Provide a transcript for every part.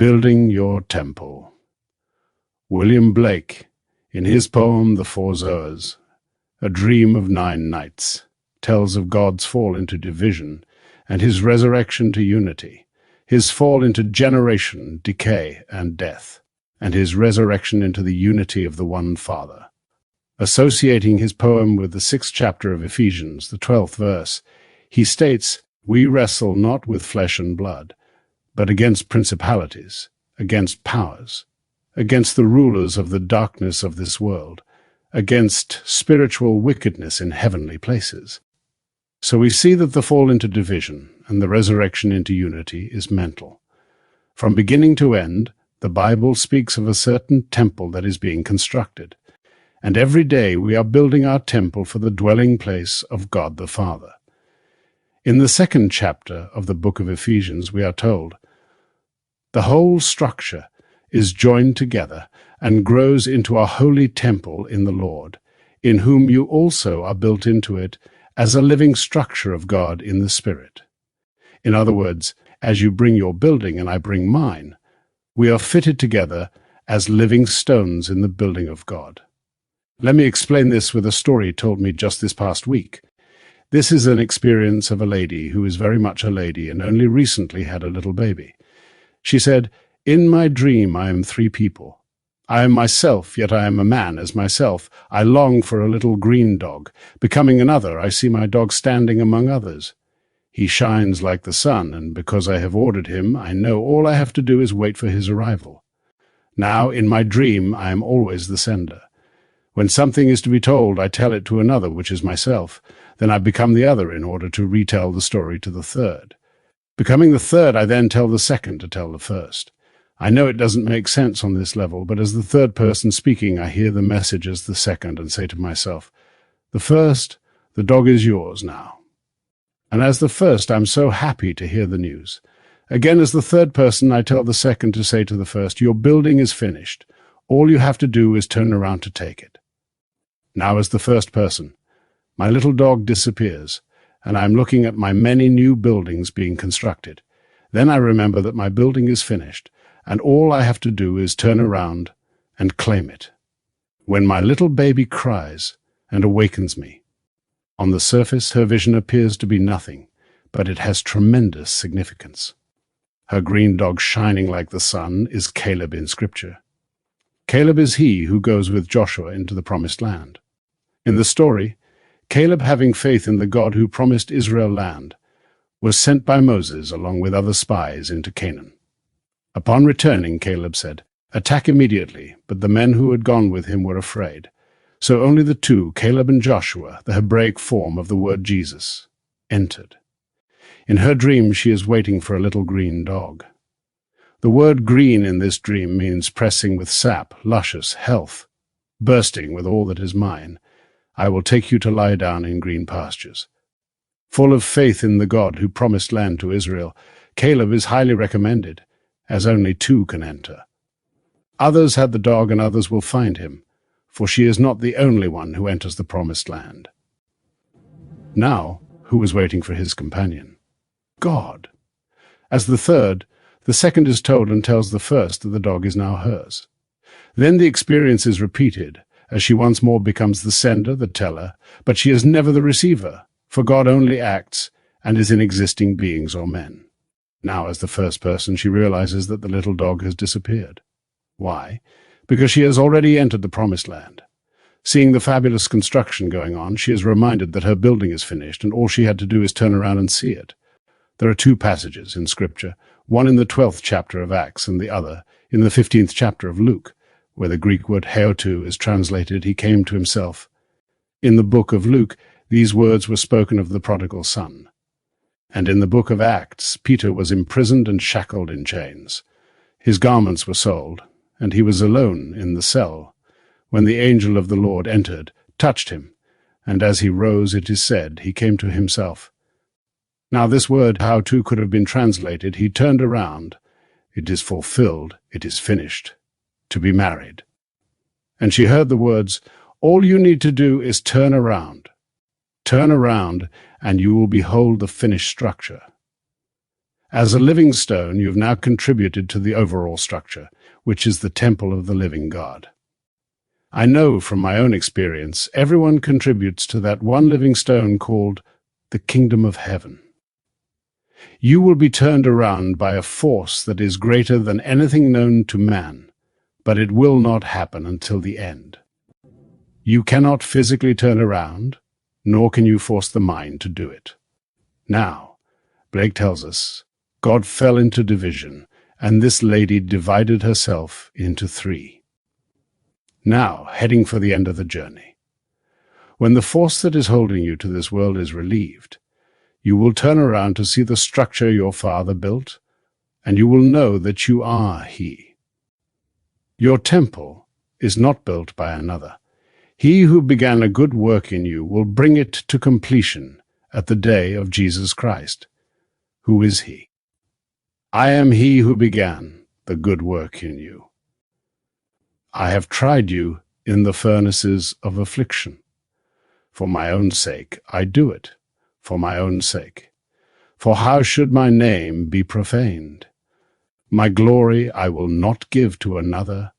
Building Your Temple. William Blake, in his poem The Four Zoas, A Dream of 9 Nights, tells of God's fall into division and his resurrection to unity, his fall into generation, decay, and death, and his resurrection into the unity of the one Father. Associating his poem with the 6th chapter of Ephesians, the 12th verse, he states, "We wrestle not with flesh and blood, but against principalities, against powers, against the rulers of the darkness of this world, against spiritual wickedness in heavenly places." So we see that the fall into division and the resurrection into unity is mental. From beginning to end, the Bible speaks of a certain temple that is being constructed, and every day we are building our temple for the dwelling place of God the Father. In the 2nd chapter of the book of Ephesians, we are told, "The whole structure is joined together and grows into a holy temple in the Lord, in whom you also are built into it as a living structure of God in the Spirit." In other words, as you bring your building and I bring mine, we are fitted together as living stones in the building of God. Let me explain this with a story told me just this past week. This is an experience of a lady who is very much a lady and only recently had a little baby. She said, "In my dream I am 3 people. I am myself, yet I am a man as myself. I long for a little green dog. Becoming another, I see my dog standing among others. He shines like the sun, and because I have ordered him, I know all I have to do is wait for his arrival. Now, in my dream, I am always the sender. When something is to be told, I tell it to another, which is myself. Then I become the other in order to retell the story to the third. Becoming the third, I then tell the second to tell the first. I know it doesn't make sense on this level, but as the third person speaking, I hear the message as the second and say to myself, 'The first, the dog is yours now.' And as the first, I'm so happy to hear the news. Again, as the third person, I tell the second to say to the first, 'Your building is finished. All you have to do is turn around to take it.' Now as the first person, my little dog disappears, and I am looking at my many new buildings being constructed. Then I remember that my building is finished, and all I have to do is turn around and claim it. When my little baby cries and awakens me, on the surface her vision appears to be nothing, but it has tremendous significance. Her green dog shining like the sun is Caleb in Scripture. Caleb is he who goes with Joshua into the promised land. In the story, Caleb, having faith in the God who promised Israel land, was sent by Moses along with other spies into Canaan. Upon returning, Caleb said, "Attack immediately," but the men who had gone with him were afraid. So only the 2, Caleb and Joshua, the Hebraic form of the word Jesus, entered. In her dream, she is waiting for a little green dog. The word green in this dream means pressing with sap, luscious, health, bursting with all that is mine. I will take you to lie down in green pastures. Full of faith in the God who promised land to Israel, Caleb is highly recommended, as only 2 can enter. Others had the dog and others will find him, for she is not the only one who enters the promised land. Now, who was waiting for his companion? God. As the third, the second is told and tells the first that the dog is now hers. Then the experience is repeated, as she once more becomes the sender, the teller, but she is never the receiver, for God only acts and is in existing beings or men. Now, as the first person, she realizes that the little dog has disappeared. Why? Because she has already entered the promised land. Seeing the fabulous construction going on, she is reminded that her building is finished and all she had to do is turn around and see it. There are 2 passages in Scripture, one in the 12th chapter of Acts and the other in the 15th chapter of Luke, where the Greek word heotu is translated, "he came to himself." In the book of Luke, these words were spoken of the prodigal son. And in the book of Acts, Peter was imprisoned and shackled in chains. His garments were sold, and he was alone in the cell, when the angel of the Lord entered, touched him, and as he rose, it is said, he came to himself. Now this word how to could have been translated, he turned around, it is fulfilled, it is finished, to be married. And she heard the words, "All you need to do is turn around. Turn around, and you will behold the finished structure." As a living stone, you've now contributed to the overall structure, which is the temple of the living God. I know from my own experience, everyone contributes to that one living stone called the kingdom of heaven. You will be turned around by a force that is greater than anything known to man, but it will not happen until the end. You cannot physically turn around, nor can you force the mind to do it. Now, Blake tells us, God fell into division, and this lady divided herself into 3. Now, heading for the end of the journey. When the force that is holding you to this world is relieved, you will turn around to see the structure your father built, and you will know that you are he. Your temple is not built by another. He who began a good work in you will bring it to completion at the day of Jesus Christ. Who is he? I am he who began the good work in you. I have tried you in the furnaces of affliction. For my own sake I do it, for my own sake. For how should my name be profaned? My glory I will not give to another.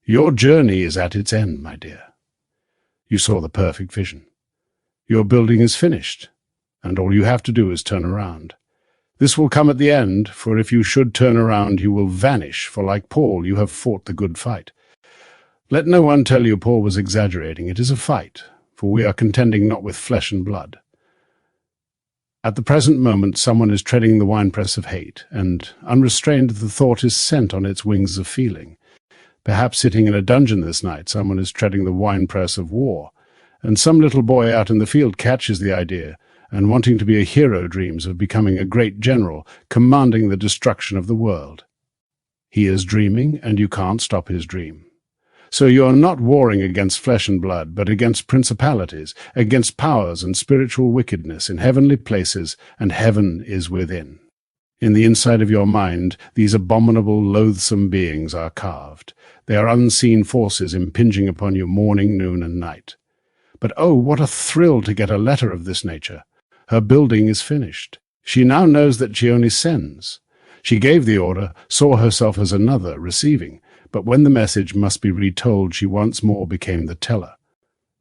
Your journey is at its end, my dear. You saw the perfect vision. Your building is finished, and all you have to do is turn around. This will come at the end, for if you should turn around, you will vanish, for like Paul, you have fought the good fight. Let no one tell you Paul was exaggerating. It is a fight, for we are contending not with flesh and blood. At the present moment, someone is treading the winepress of hate, and, unrestrained, the thought is sent on its wings of feeling. Perhaps sitting in a dungeon this night, someone is treading the winepress of war, and some little boy out in the field catches the idea, and wanting to be a hero dreams of becoming a great general, commanding the destruction of the world. He is dreaming, and you can't stop his dream. So you are not warring against flesh and blood, but against principalities, against powers and spiritual wickedness in heavenly places, and heaven is within. In the inside of your mind, these abominable, loathsome beings are carved. They are unseen forces impinging upon you morning, noon, and night. But oh, what a thrill to get a letter of this nature! Her building is finished. She now knows that she only sends. She gave the order, saw herself as another, receiving, but when the message must be retold, she once more became the teller.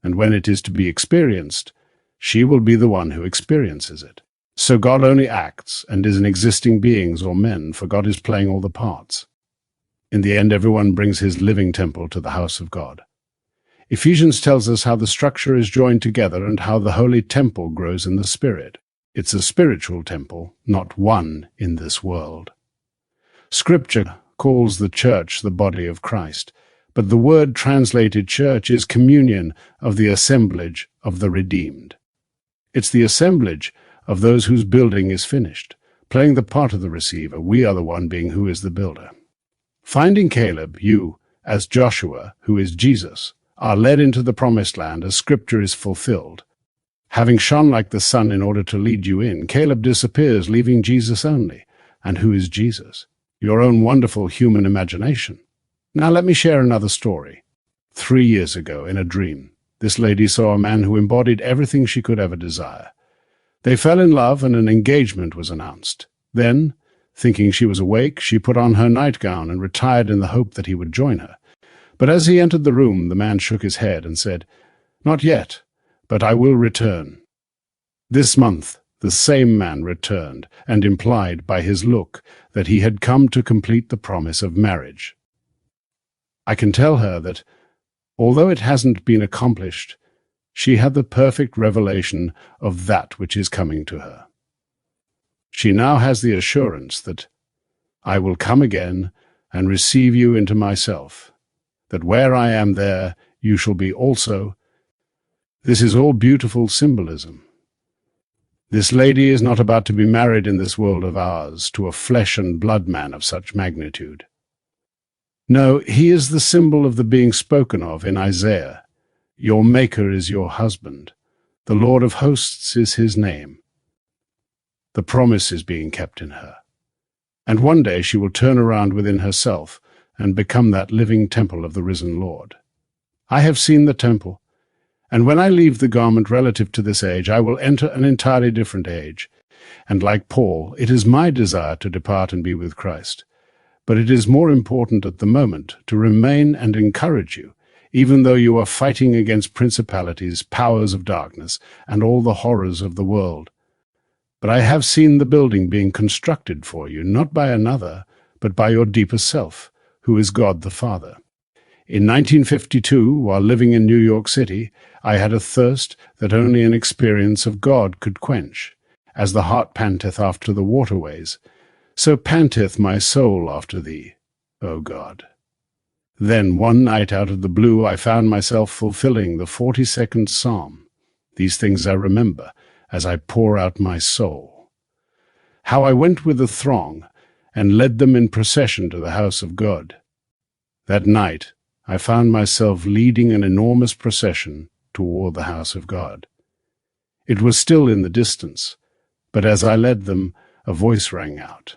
And when it is to be experienced, she will be the one who experiences it. So God only acts and is in existing beings or men, for God is playing all the parts. In the end, everyone brings his living temple to the house of God. Ephesians tells us how the structure is joined together and how the holy temple grows in the Spirit. It's a spiritual temple, not one in this world. Scripture calls the church the body of Christ, but the word translated church is communion of the assemblage of the redeemed. It's the assemblage of those whose building is finished. Playing the part of the receiver, we are the one being who is the builder. Finding Caleb, you, as Joshua, who is Jesus, are led into the promised land as Scripture is fulfilled. Having shone like the sun in order to lead you in, Caleb disappears, leaving Jesus only. And who is Jesus? Your own wonderful human imagination. Now let me share another story. 3 years ago, in a dream, this lady saw a man who embodied everything she could ever desire. They fell in love, and an engagement was announced. Then, thinking she was awake, she put on her nightgown and retired in the hope that he would join her. But as he entered the room, the man shook his head and said, "Not yet, but I will return." This month, the same man returned, and implied by his look that he had come to complete the promise of marriage. I can tell her that, although it hasn't been accomplished, she had the perfect revelation of that which is coming to her. She now has the assurance that I will come again and receive you into myself, that where I am there you shall be also. This is all beautiful symbolism. This lady is not about to be married in this world of ours to a flesh and blood man of such magnitude. No, he is the symbol of the being spoken of in Isaiah. Your Maker is your husband. The Lord of hosts is his name. The promise is being kept in her. And one day she will turn around within herself and become that living temple of the risen Lord. I have seen the temple, and when I leave the garment relative to this age, I will enter an entirely different age. And like Paul, it is my desire to depart and be with Christ. But it is more important at the moment to remain and encourage you, even though you are fighting against principalities, powers of darkness, and all the horrors of the world. But I have seen the building being constructed for you, not by another, but by your deeper self, who is God the Father. In 1952, while living in New York City, I had a thirst that only an experience of God could quench. As the hart panteth after the waterways, so panteth my soul after thee, O God. Then one night out of the blue I found myself fulfilling the 42nd Psalm. These things I remember as I pour out my soul. How I went with the throng and led them in procession to the house of God. That night I found myself leading an enormous procession toward the house of God. It was still in the distance, but as I led them, a voice rang out,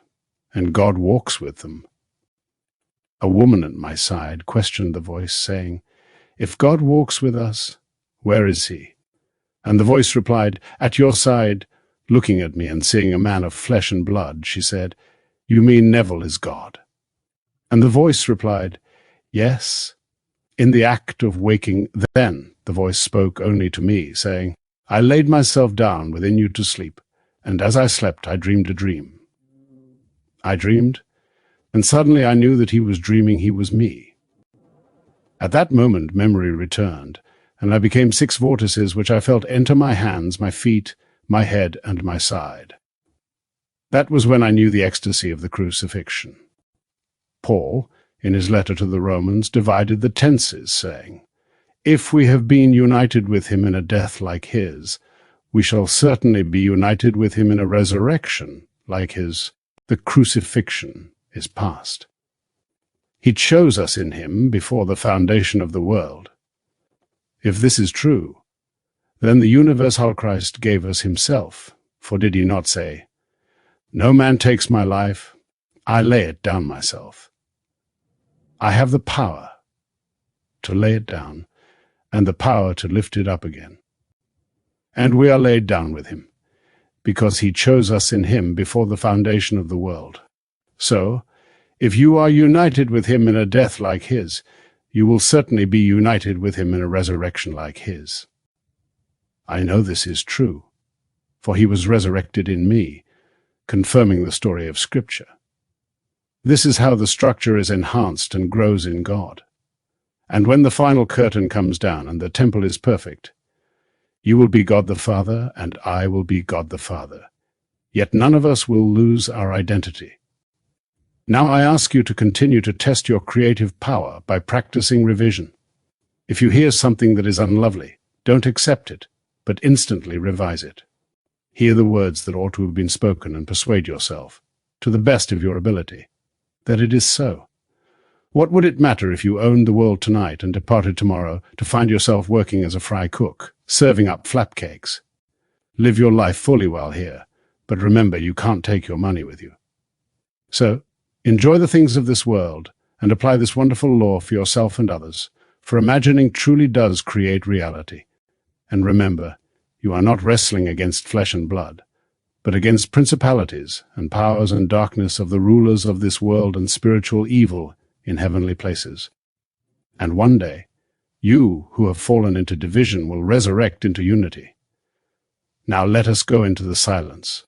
and God walks with them. A woman at my side questioned the voice, saying, "If God walks with us, where is he?" And the voice replied, "At your side." Looking at me and seeing a man of flesh and blood, she said, "You mean Neville is God?" And the voice replied, "Yes." In the act of waking, then the voice spoke only to me, saying, "I laid myself down within you to sleep, and as I slept I dreamed a dream." I dreamed, and suddenly I knew that he was dreaming he was me. At that moment memory returned, and I became 6 vortices which I felt enter my hands, my feet, my head, and my side. That was when I knew the ecstasy of the crucifixion. Paul, in his letter to the Romans, divided the tenses, saying, "If we have been united with him in a death like his, we shall certainly be united with him in a resurrection like his." The crucifixion is past. He chose us in him before the foundation of the world. If this is true, then the universal Christ gave us himself, for did he not say, "No man takes my life, I lay it down myself." I have the power to lay it down and the power to lift it up again. And we are laid down with him, because he chose us in him before the foundation of the world. So, if you are united with him in a death like his, you will certainly be united with him in a resurrection like his. I know this is true, for he was resurrected in me, confirming the story of Scripture. This is how the structure is enhanced and grows in God. And when the final curtain comes down and the temple is perfect, you will be God the Father, and I will be God the Father. Yet none of us will lose our identity. Now I ask you to continue to test your creative power by practicing revision. If you hear something that is unlovely, don't accept it, but instantly revise it. Hear the words that ought to have been spoken and persuade yourself, to the best of your ability, that it is so. What would it matter if you owned the world tonight and departed tomorrow to find yourself working as a fry cook, serving up flapcakes? Live your life fully while here, but remember you can't take your money with you. So, enjoy the things of this world and apply this wonderful law for yourself and others, for imagining truly does create reality. And remember, you are not wrestling against flesh and blood, but against principalities and powers and darkness of the rulers of this world and spiritual evil in heavenly places. And one day, you who have fallen into division will resurrect into unity. Now let us go into the silence.